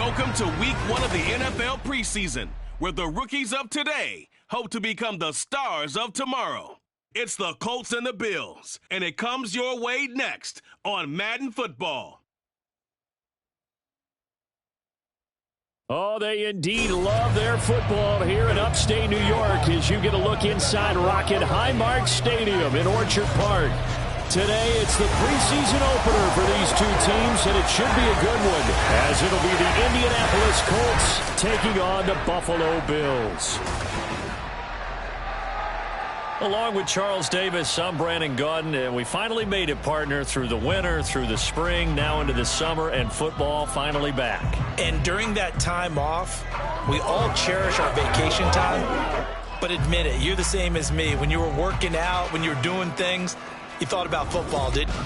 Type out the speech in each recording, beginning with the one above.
Welcome to week 1 of the NFL preseason, where the rookies of today hope to become the stars of tomorrow. It's the Colts and the Bills, and it comes your way next on Madden Football. Oh, they indeed love their football here in upstate New York as you get a look inside Rocket Highmark Stadium in Orchard Park. Today, it's the preseason opener for these two teams, and it should be a good one, as it'll be the Indianapolis Colts taking on the Buffalo Bills. Along with Charles Davis, I'm Brandon Gaudin, and we finally made it, partner, through the winter, through the spring, now into the summer, and football finally back. And during that time off, we all cherish our vacation time, but admit it, you're the same as me. When you were working out, when you were doing things, you thought about football, didn't you?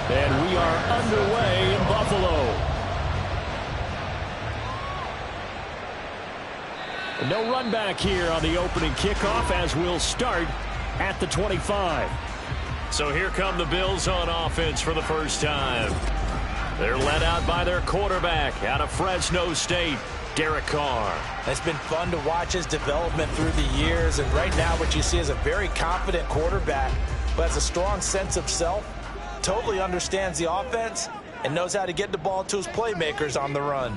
And we are underway in Buffalo. No run back here on the opening kickoff, as we'll start at the 25. So here come the Bills on offense for the first time. They're led out by their quarterback out of Fresno State, Derek Carr. It's been fun to watch his development through the years, and right now what you see is a very confident quarterback who has a strong sense of self, totally understands the offense, and knows how to get the ball to his playmakers on the run.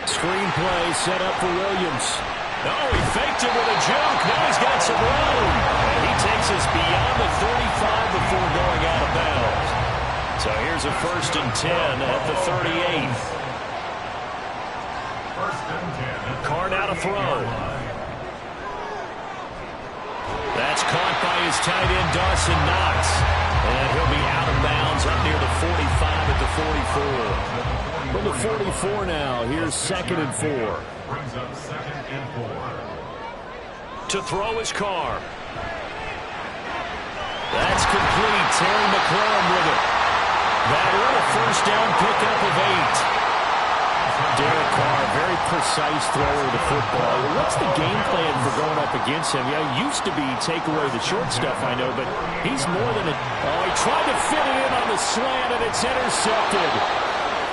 Screen play set up for Williams. Oh, he faked it with a juke. Now he's got some room. And he takes us beyond the 35 before going out of bounds. So here's a 1st and 10 at the 38. Carr now to throw. That's caught by his tight end, Dawson Knox. And he'll be out of bounds up near the 45 at the 44. From the 44 now, here's 2nd and 4. Brings up 2nd and 4. To throw is Carr. That's complete. Terry McLaurin with it. That'll a 1st down pickup of 8. Derek Carr, very precise thrower of the football. What's the game plan for going up against him? Yeah, it used to be take away the short stuff, I know, but he's more than a... Oh, he tried to fit it in on the slant, and it's intercepted.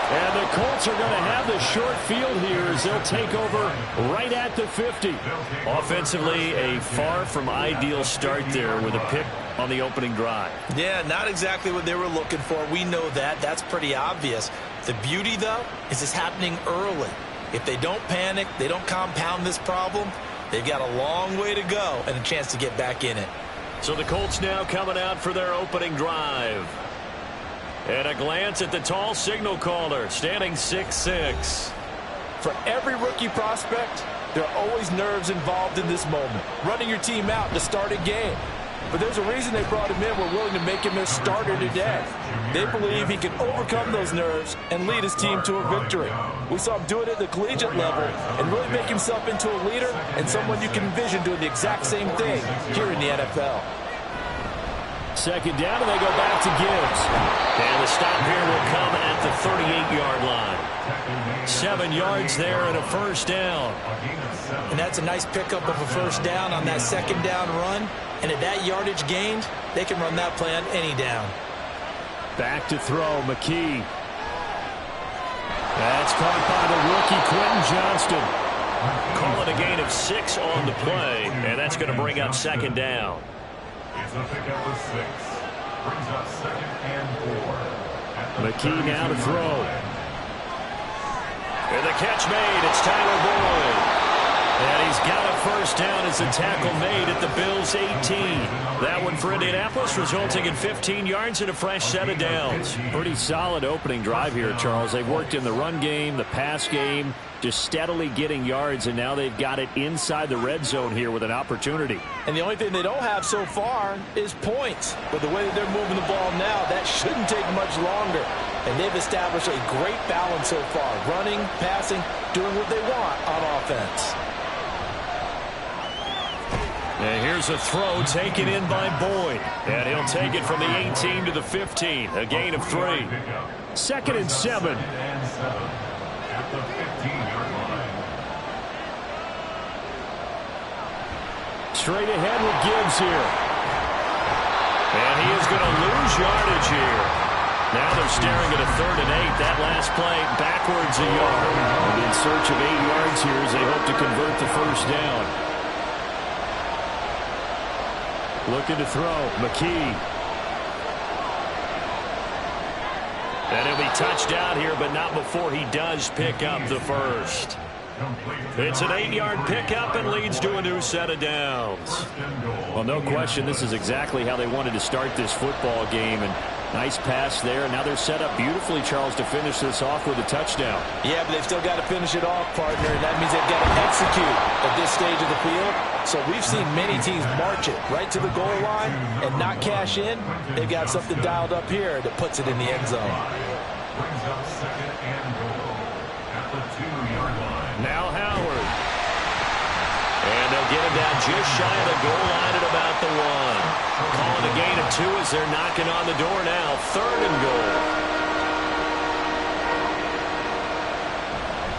And the Colts are going to have the short field here as they'll take over right at the 50. Offensively, a far from ideal start there with a pick on the opening drive. Yeah, not exactly what they were looking for. We know that. That's pretty obvious. The beauty, though, is it's happening early. If they don't panic, they don't compound this problem, they've got a long way to go and a chance to get back in it. So the Colts now coming out for their opening drive. And a glance at the tall signal caller, standing 6'6". For every rookie prospect, there are always nerves involved in this moment. Running your team out to start a game. But there's a reason they brought him in. We're willing to make him their starter today. They believe he can overcome those nerves and lead his team to a victory. We saw him do it at the collegiate level and really make himself into a leader and someone you can envision doing the exact same thing here in the NFL. 2nd down, and they go back to Gibbs. And the stop here will come at the 38-yard line. 7 yards there and a 1st down. And that's a nice pickup of a 1st down on that 2nd down run. And at that yardage gained, they can run that play on any down. Back to throw, McKee. That's caught by the rookie, Quentin Johnston. Calling a gain of 6 on the play, and that's going to bring up 2nd down. It's a pickup of 6. Brings up 2nd and 4. McKee now to throw. And the catch made. It's Tyler Boyd. And he's got a 1st down as the tackle made at the Bills' 18. That one for Indianapolis, resulting in 15 yards and a fresh set of downs. Pretty solid opening drive here, Charles. They've worked in the run game, the pass game, just steadily getting yards, and now they've got it inside the red zone here with an opportunity. And the only thing they don't have so far is points. But the way that they're moving the ball now, that shouldn't take much longer. And they've established a great balance so far. Running, passing, doing what they want on offense. And here's a throw taken in by Boyd. And he'll take it from the 18 to the 15. A gain of 3. 2nd and 7. At the 15-yard line. Straight ahead with Gibbs here. And he is going to lose yardage here. Now they're staring at a 3rd and 8. That last play backwards a yard. And in search of 8 yards here as they hope to convert the first down. Looking to throw. McKee. And he'll be touched out here, but not before he does pick up the first. It's an 8-yard pickup and leads to a new set of downs. Well, no question, this is exactly how they wanted to start this football game. And nice pass there. And now they're set up beautifully, Charles, to finish this off with a touchdown. Yeah, but they've still got to finish it off, partner. And that means they've got to execute at this stage of the field. So we've seen many teams march it right to the goal line and not cash in. They've got something dialed up here that puts it in the end zone. Brings up 2nd and goal at the 2-yard line. Now Howard. And they'll get him down just shy of the goal line at about the 1. Calling a gain of 2 as they're knocking on the door now. 3rd and goal.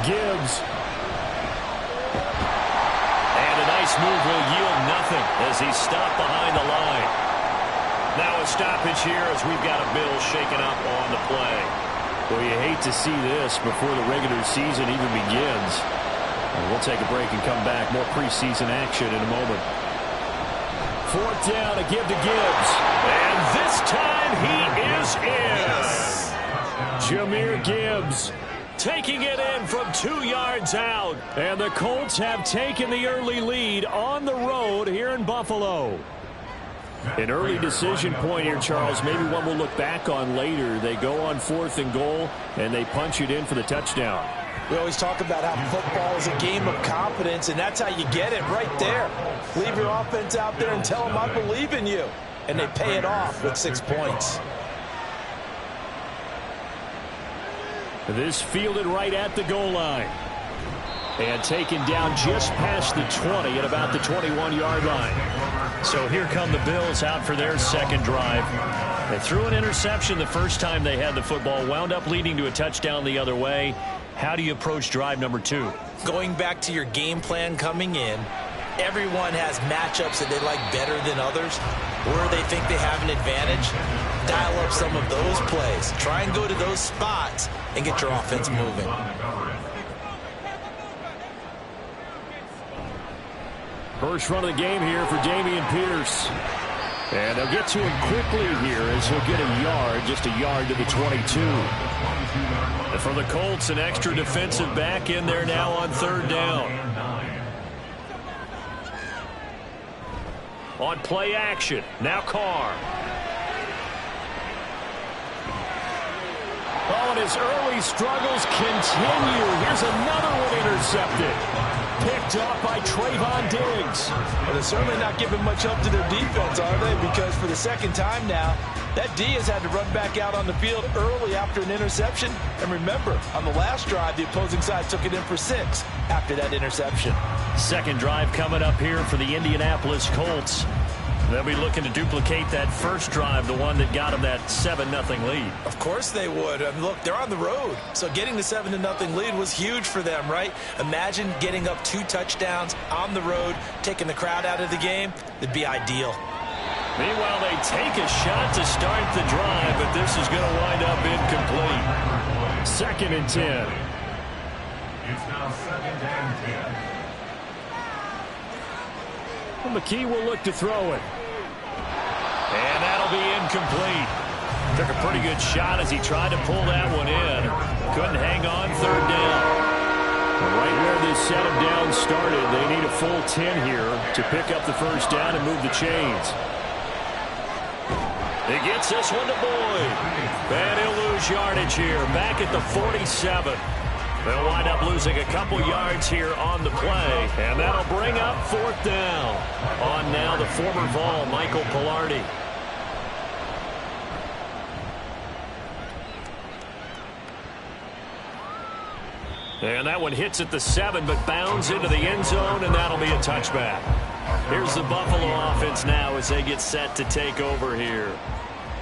Gibbs. And a nice move will yield nothing as he's stopped behind the line. Now a stoppage here as we've got a Bill shaken up on the play. Well, you hate to see this before the regular season even begins. And we'll take a break and come back. More preseason action in a moment. 4th down, a give to Gibbs. And this time he is in. Jahmyr Gibbs taking it in from 2 yards out. And the Colts have taken the early lead on the road here in Buffalo. An early decision point here, Charles. Maybe one we'll look back on later. They go on 4th and goal, and they punch it in for the touchdown. We always talk about how football is a game of confidence, and that's how you get it right there. Leave your offense out there and tell them, I believe in you. And they pay it off with 6 points. This fielded right at the goal line. And taken down just past the 20 at about the 21-yard line. So here come the Bills out for their 2nd drive. They threw an interception the first time they had the football, wound up leading to a touchdown the other way. How do you approach drive number 2? Going back to your game plan coming in, everyone has matchups that they like better than others, where they think they have an advantage. Dial up some of those plays. Try and go to those spots and get your offense moving. First run of the game here for Dameon Pierce. And they'll get to him quickly here as he'll get a yard, just a yard to the 22. And for the Colts, an extra defensive back in there now on 3rd down. On play action, now Carr. Oh, and his early struggles continue. Here's another one intercepted. Picked off by Trayvon Diggs. Well, they're certainly not giving much help to their defense, are they? Because for the 2nd time now, that D has had to run back out on the field early after an interception. And remember, on the last drive, the opposing side took it in for 6 after that interception. 2nd drive coming up here for the Indianapolis Colts. They'll be looking to duplicate that first drive, the one that got them that 7-0 lead. Of course they would. I mean, look, they're on the road. So getting the 7-0 lead was huge for them, right? Imagine getting up 2 touchdowns on the road, taking the crowd out of the game. It'd be ideal. Meanwhile, they take a shot to start the drive, but this is going to wind up incomplete. 2nd and 10. It's now 2nd and 10. Well, McKee will look to throw it. And that'll be incomplete. Took a pretty good shot as he tried to pull that one in. Couldn't hang on 3rd down. Right where this set of downs started, they need a full 10 here to pick up the first down and move the chains. He gets this one to Boyd. And he'll lose yardage here. Back at the 47. They'll wind up losing a couple yards here on the play. And that'll bring up 4th down. On now the former Vol, Michael Pilardi. And that one hits at the 7, but bounds into the end zone, and that'll be a touchback. Here's the Buffalo offense now as they get set to take over here.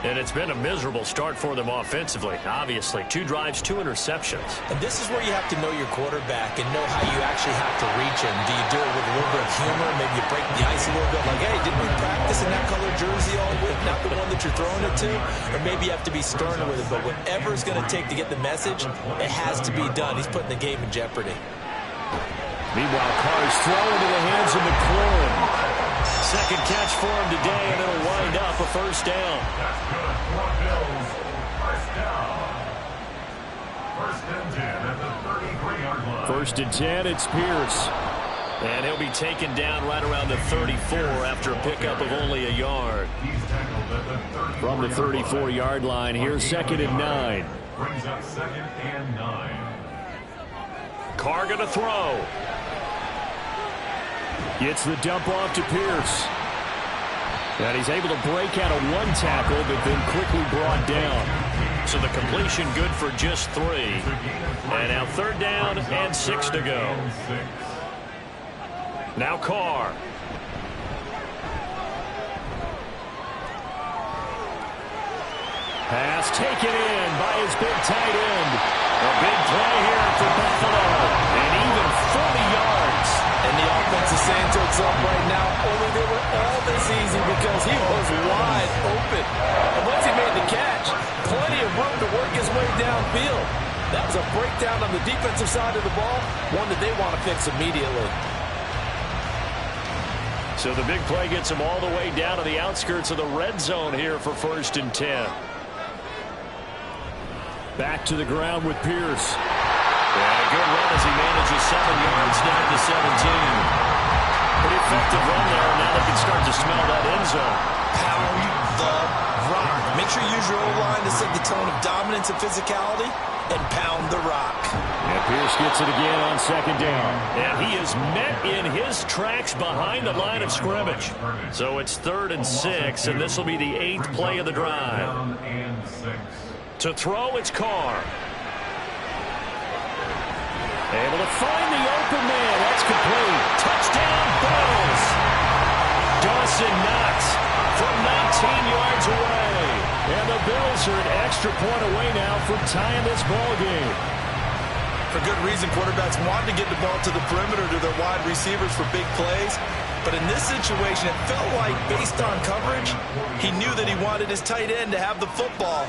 And it's been a miserable start for them offensively, obviously. 2 drives, 2 interceptions. And this is where you have to know your quarterback and know how you actually have to reach him. Do you do it with a little bit of humor? Maybe you break the ice a little bit like, hey, didn't we practice in that color jersey all week? Not the one that you're throwing it to? Or maybe you have to be stern with it. But whatever it's going to take to get the message, it has to be done. He's putting the game in jeopardy. Meanwhile, Carr's thrown into the hands of McLaurin. Second catch for him today, and it'll wind up a first down. That's good for Bills. First down. First and 10 at the 33-yard line. First and 10, it's Pierce. And he'll be taken down right around the 34 after a pickup of only a yard. He's tackled at the From the 34-yard line, here's second and 9. Brings up second and 9. Carr going to throw. Gets the dump off to Pierce. And he's able to break out of 1 tackle, but then quickly brought down. So the completion good for just 3. And now third down and 6 to go. Now Carr. Pass taken in by his big tight end. A big play here for Buffalo. And even 40 yards. And the offense is saying to itself right now, only they were all this easy because he was wide open. And once he made the catch, plenty of room to work his way downfield. That was a breakdown on the defensive side of the ball, one that they want to fix immediately. So the big play gets him all the way down to the outskirts of the red zone here for first and 10. Back to the ground with Pierce. And a good run as he manages 7 yards down to 17. Pretty effective run there, and now they can start to smell that end zone. Pound the rock. Make sure you use your O-line to set the tone of dominance and physicality, and pound the rock. And Pierce gets it again on second down. And he is met in his tracks behind the line of scrimmage. So it's 3rd and 6, and this will be the 8th play of the drive. To throw, it's Carr. Able to find the open man. That's complete. Touchdown, Bills. Dawson Knox from 19 yards away. And the Bills are an extra point away now from tying this ball game. For good reason, quarterbacks want to get the ball to the perimeter to their wide receivers for big plays. But in this situation, it felt like, based on coverage, he knew that he wanted his tight end to have the football.